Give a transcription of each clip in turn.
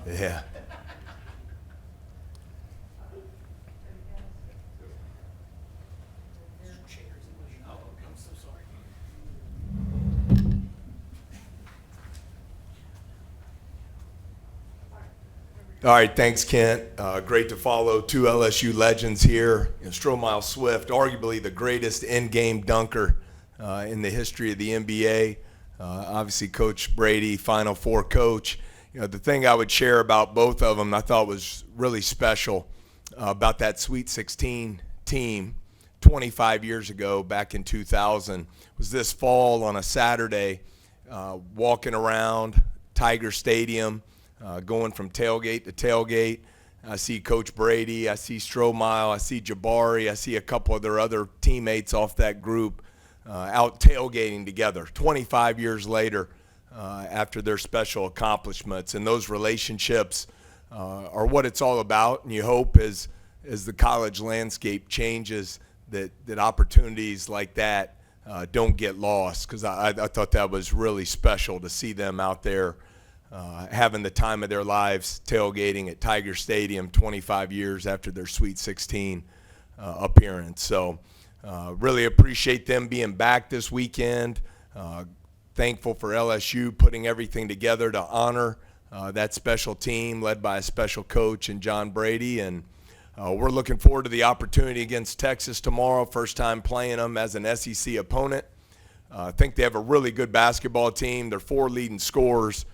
Yeah. All right, thanks, Kent. Great to follow two LSU legends here. Stromile Swift, arguably the greatest in-game dunker in the history of the NBA. Obviously, Coach Brady, Final Four coach. The thing I would share about both of them I thought was really special about that Sweet 16 team 25 years ago, back in 2000, was this fall on a Saturday, walking around Tiger Stadium, going from tailgate to tailgate. I see Coach Brady, I see Stromile, I see Jabari, I see a couple of their other teammates off that group out tailgating together 25 years later after their special accomplishments. And those relationships are what it's all about. And you hope as the college landscape changes that opportunities like that don't get lost, because I thought that was really special to see them out there having the time of their lives tailgating at Tiger Stadium 25 years after their Sweet 16 appearance. So really appreciate them being back this weekend. Thankful for LSU putting everything together to honor that special team led by a special coach and John Brady. And we're looking forward to the opportunity against Texas tomorrow, first time playing them as an SEC opponent. I think they have a really good basketball team. Their four leading scorers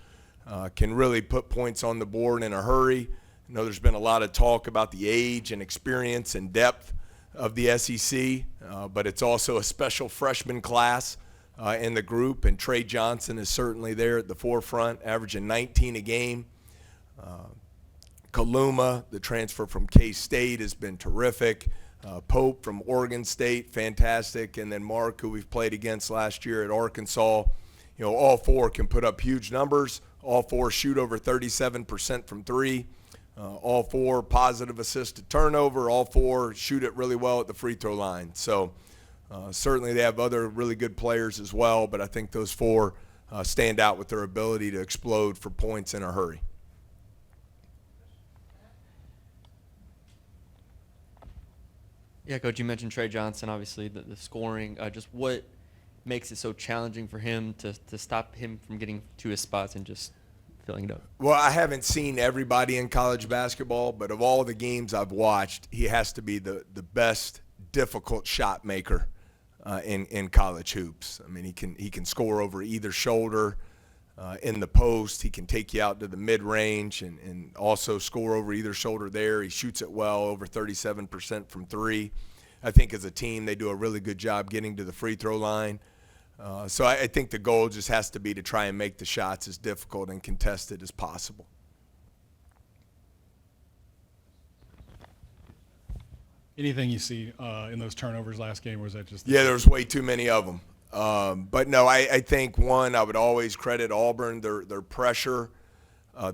can really put points on the board in a hurry. I know there's been a lot of talk about the age and experience and depth of the SEC, but it's also a special freshman class in the group, and Trey Johnson is certainly there at the forefront, averaging 19 a game. Kaluma, the transfer from K-State, has been terrific. Pope from Oregon State, fantastic. And then Mark, who we've played against last year at Arkansas. All four can put up huge numbers. All four shoot over 37% from three. All four positive assist to turnover. All four shoot it really well at the free throw line. So certainly they have other really good players as well, but I think those four stand out with their ability to explode for points in a hurry. Yeah, Coach, you mentioned Trey Johnson, obviously, the scoring. Just what makes it so challenging for him to stop him from getting to his spots and just filling it up? Well, I haven't seen everybody in college basketball, but of all the games I've watched, he has to be the best difficult shot maker in college hoops. I mean, he can score over either shoulder in the post. He can take you out to the mid-range and also score over either shoulder there. He shoots it well, over 37% from three. I think as a team they do a really good job getting to the free throw line. So I think the goal just has to be to try and make the shots as difficult and contested as possible. Anything you see in those turnovers last game, or was that just? Yeah, there was way too many of them. But no, I think I would always credit Auburn. Their pressure,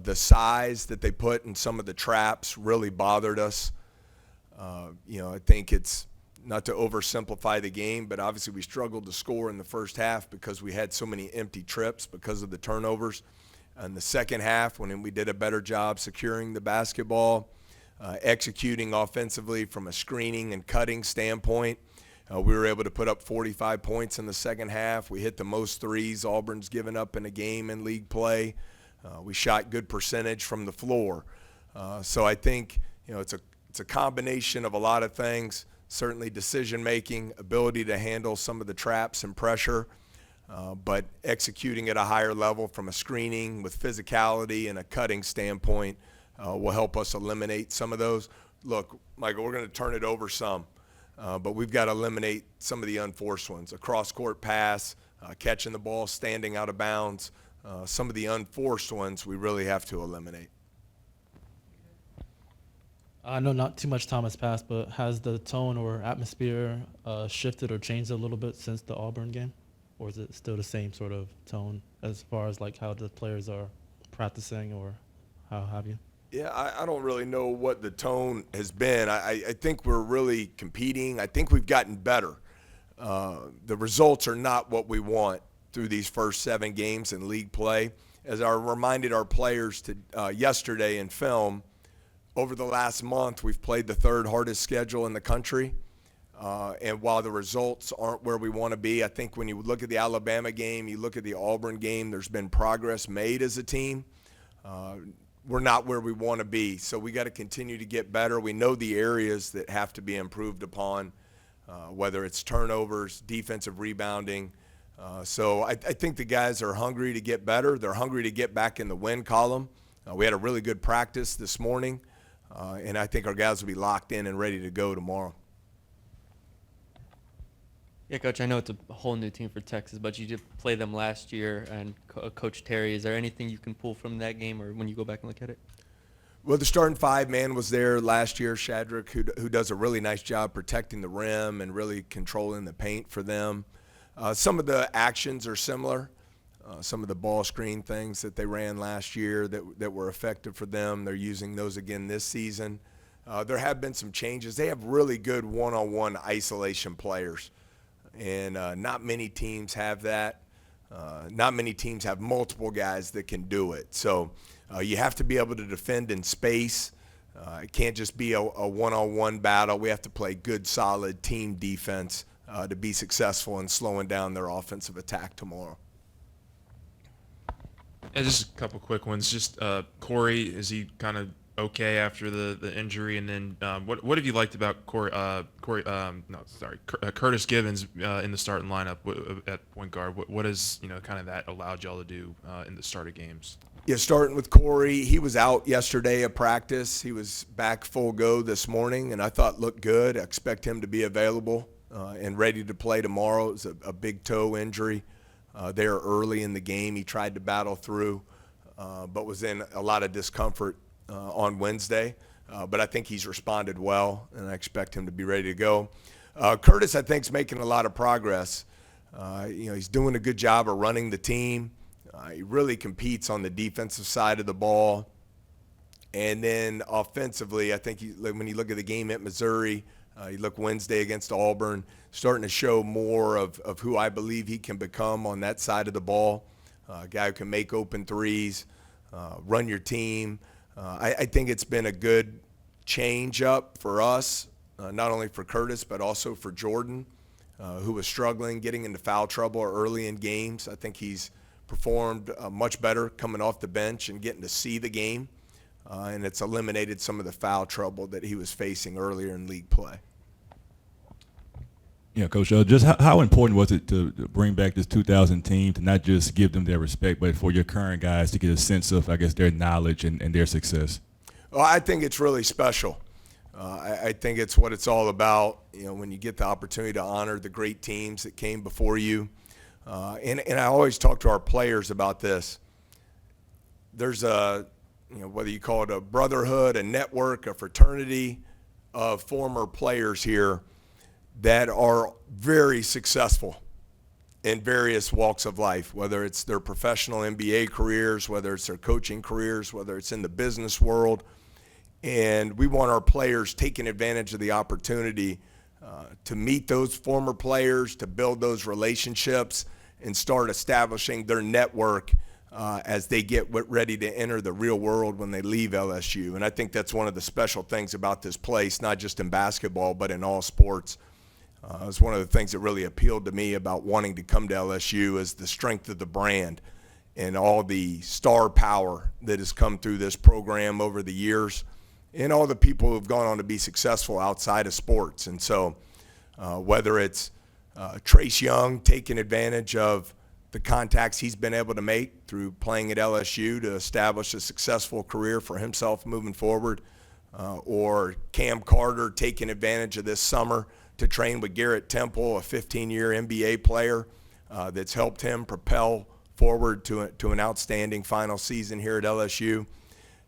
the size that they put in some of the traps really bothered us. I think it's not to oversimplify the game, but obviously we struggled to score in the first half because we had so many empty trips because of the turnovers. In the second half, when we did a better job securing the basketball, executing offensively from a screening and cutting standpoint, we were able to put up 45 points in the second half. We hit the most threes Auburn's given up in a game in league play. We shot good percentage from the floor. So I think it's a combination of a lot of things. Certainly decision-making, ability to handle some of the traps and pressure, but executing at a higher level from a screening with physicality and a cutting standpoint will help us eliminate some of those. Look, Michael, we're going to turn it over some, but we've got to eliminate some of the unforced ones. A cross-court pass, catching the ball, standing out of bounds. Some of the unforced ones we really have to eliminate. I know not too much time has passed, but has the tone or atmosphere shifted or changed a little bit since the Auburn game? Or is it still the same sort of tone as far as like how the players are practicing or how have you? Yeah, I don't really know what the tone has been. I think we're really competing. I think we've gotten better. The results are not what we want through these first 7 games in league play. as I reminded our players yesterday in film, over the last month, we've played the third hardest schedule in the country. And while the results aren't where we want to be, I think when you look at the Alabama game, you look at the Auburn game, there's been progress made as a team. We're not where we want to be, so we got to continue to get better. We know the areas that have to be improved upon, whether it's turnovers, defensive rebounding. So I think the guys are hungry to get better. They're hungry to get back in the win column. We had a really good practice this morning, and I think our guys will be locked in and ready to go tomorrow. Yeah, Coach, I know it's a whole new team for Texas, but you did play them last year, and Coach Terry, is there anything you can pull from that game or when you go back and look at it? Well, the starting five-man was there last year, Shadrack, who does a really nice job protecting the rim and really controlling the paint for them. Some of the actions are similar. Some of the ball screen things that they ran last year that were effective for them, they're using those again this season. There have been some changes. They have really good one-on-one isolation players. And not many teams have that. Not many teams have multiple guys that can do it. So you have to be able to defend in space. It can't just be a one-on-one battle. We have to play good, solid team defense to be successful in slowing down their offensive attack tomorrow. Yeah, just a couple quick ones. Just Corey, is he kind of okay after the injury? And then what have you liked about Curtis Givens in the starting lineup at point guard? What has kind of that allowed y'all to do in the start of games? Yeah, starting with Corey, he was out yesterday at practice. He was back full go this morning, and I thought looked good. I expect him to be available and ready to play tomorrow. It was a big toe injury there early in the game. He tried to battle through, but was in a lot of discomfort on Wednesday, but I think he's responded well, and I expect him to be ready to go. Curtis, I think, is making a lot of progress. He's doing a good job of running the team. He really competes on the defensive side of the ball. And then offensively, I think when you look at the game at Missouri, you look Wednesday against Auburn, starting to show more of who I believe he can become on that side of the ball. A guy who can make open threes, run your team. I think it's been a good change up for us, not only for Curtis, but also for Jordan, who was struggling, getting into foul trouble early in games. I think he's performed much better coming off the bench and getting to see the game, and it's eliminated some of the foul trouble that he was facing earlier in league play. Yeah, Coach, just how important was it to bring back this 2000 team, to not just give them their respect, but for your current guys to get a sense of, I guess, their knowledge and their success? Well, I think it's really special. I think it's what it's all about, when you get the opportunity to honor the great teams that came before you. And I always talk to our players about this. There's whether you call it a brotherhood, a network, a fraternity of former players here that are very successful in various walks of life, whether it's their professional NBA careers, whether it's their coaching careers, whether it's in the business world. And we want our players taking advantage of the opportunity to meet those former players, to build those relationships, and start establishing their network as they get ready to enter the real world when they leave LSU. And I think that's one of the special things about this place, not just in basketball, but in all sports. It's one of the things that really appealed to me about wanting to come to LSU is the strength of the brand and all the star power that has come through this program over the years, and all the people who have gone on to be successful outside of sports. And so whether it's Trace Young taking advantage of the contacts he's been able to make through playing at LSU to establish a successful career for himself moving forward, or Cam Carter taking advantage of this summer to train with Garrett Temple, a 15-year NBA player that's helped him propel forward to an outstanding final season here at LSU.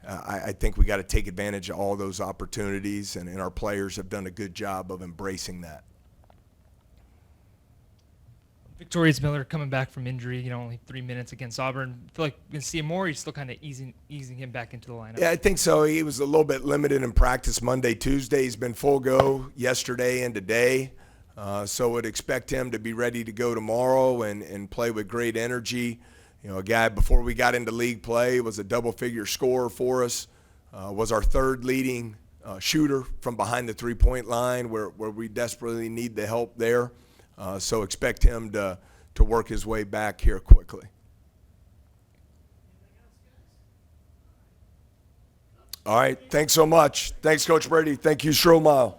I think we got to take advantage of all those opportunities, and our players have done a good job of embracing that. Victorious Miller coming back from injury, only 3 minutes against Auburn. I feel like we can see him more. He's still kind of easing him back into the lineup. Yeah, I think so. He was a little bit limited in practice Monday, Tuesday. He's been full go yesterday and today. So would expect him to be ready to go tomorrow and play with great energy. You know, a guy before we got into league play was a double-figure scorer for us, was our third leading shooter from behind the three-point line where we desperately need the help there. So expect him to work his way back here quickly. All right, thanks so much. Thanks, Coach Brady. Thank you, Stroh Mile.